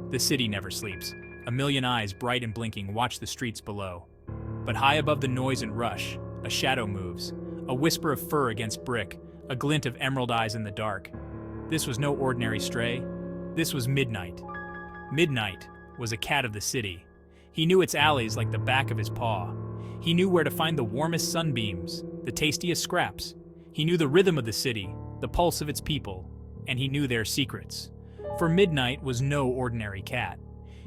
The city never sleeps. A million eyes, bright and blinking, watch the streets below. But high above the noise and rush, a shadow moves. A whisper of fur against brick, a glint of emerald eyes in the dark. This was no ordinary stray. This was Midnight. Midnight was a cat of the city. He knew its alleys like the back of his paw. He knew where to find the warmest sunbeams, the tastiest scraps. He knew the rhythm of the city, the pulse of its people, and he knew their secrets. For Midnight was no ordinary cat.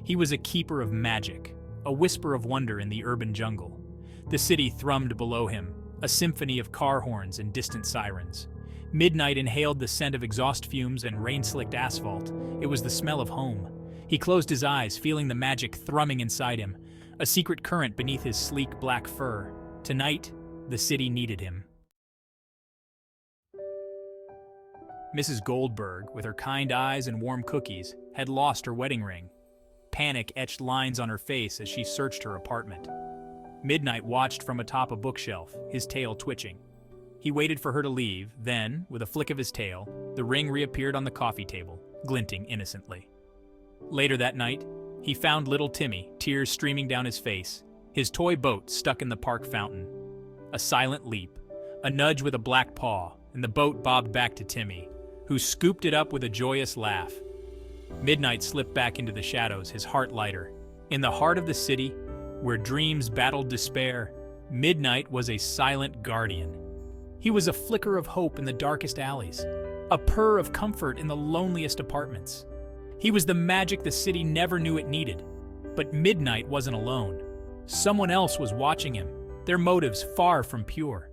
He was a keeper of magic, a whisper of wonder in the urban jungle. The city thrummed below him, a symphony of car horns and distant sirens. Midnight inhaled the scent of exhaust fumes and rain-slicked asphalt. It was the smell of home. He closed his eyes, feeling the magic thrumming inside him, a secret current beneath his sleek black fur. Tonight, the city needed him. Mrs. Goldberg, with her kind eyes and warm cookies, had lost her wedding ring. Panic etched lines on her face as she searched her apartment. Midnight watched from atop a bookshelf, his tail twitching. He waited for her to leave, then, with a flick of his tail, the ring reappeared on the coffee table, glinting innocently. Later that night, he found little Timmy, tears streaming down his face, his toy boat stuck in the park fountain. A silent leap, a nudge with a black paw, and the boat bobbed back to Timmy, who scooped it up with a joyous laugh. Midnight slipped back into the shadows, his heart lighter. In the heart of the city, where dreams battled despair, Midnight was a silent guardian. He was a flicker of hope in the darkest alleys, a purr of comfort in the loneliest apartments. He was the magic the city never knew it needed. But Midnight wasn't alone. Someone else was watching him, their motives far from pure.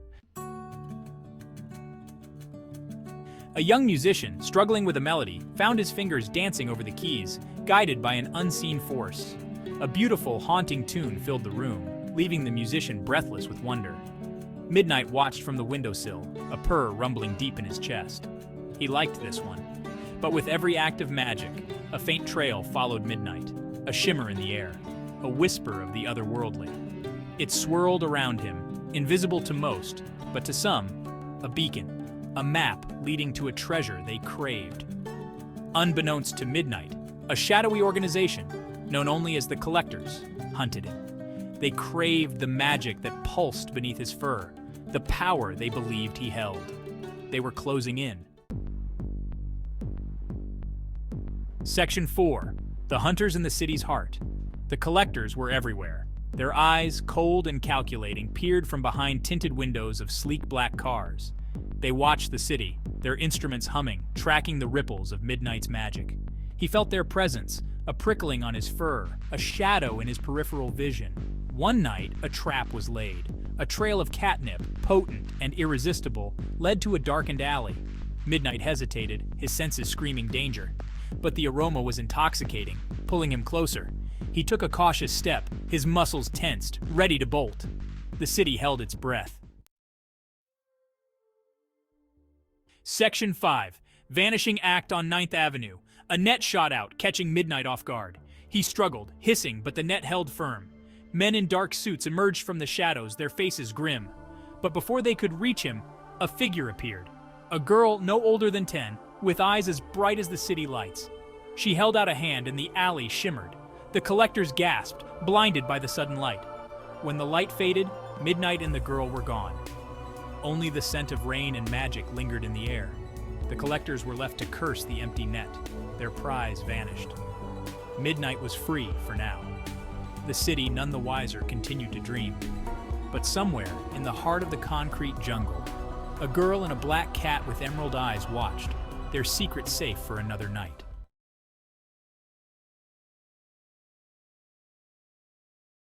A young musician, struggling with a melody, found his fingers dancing over the keys, guided by an unseen force. A beautiful, haunting tune filled the room, leaving the musician breathless with wonder. Midnight watched from the windowsill, a purr rumbling deep in his chest. He liked this one. But with every act of magic, a faint trail followed Midnight, a shimmer in the air, a whisper of the otherworldly. It swirled around him, invisible to most, but to some, a beacon. A map leading to a treasure they craved. Unbeknownst to Midnight, a shadowy organization, known only as the Collectors, hunted him. They craved the magic that pulsed beneath his fur, the power they believed he held. They were closing in. Section 4. The Hunters in the City's Heart. The Collectors were everywhere. Their eyes, cold and calculating, peered from behind tinted windows of sleek black cars. They watched the city, their instruments humming, tracking the ripples of Midnight's magic. He felt their presence, a prickling on his fur, a shadow in his peripheral vision. One night, a trap was laid. A trail of catnip, potent and irresistible, led to a darkened alley. Midnight hesitated, his senses screaming danger. But the aroma was intoxicating, pulling him closer. He took a cautious step, his muscles tensed, ready to bolt. The city held its breath. Section 5. Vanishing Act on 9th Avenue. A net shot out, catching Midnight off guard. He struggled, hissing, but the net held firm. Men in dark suits emerged from the shadows, their faces grim. But before they could reach him, a figure appeared. A girl no older than 10, with eyes as bright as the city lights. She held out a hand and the alley shimmered. The Collectors gasped, blinded by the sudden light. When the light faded, Midnight and the girl were gone. Only the scent of rain and magic lingered in the air. The Collectors were left to curse the empty net. Their prize vanished. Midnight was free for now. The city, none the wiser, continued to dream. But somewhere, in the heart of the concrete jungle, a girl and a black cat with emerald eyes watched, their secret safe for another night.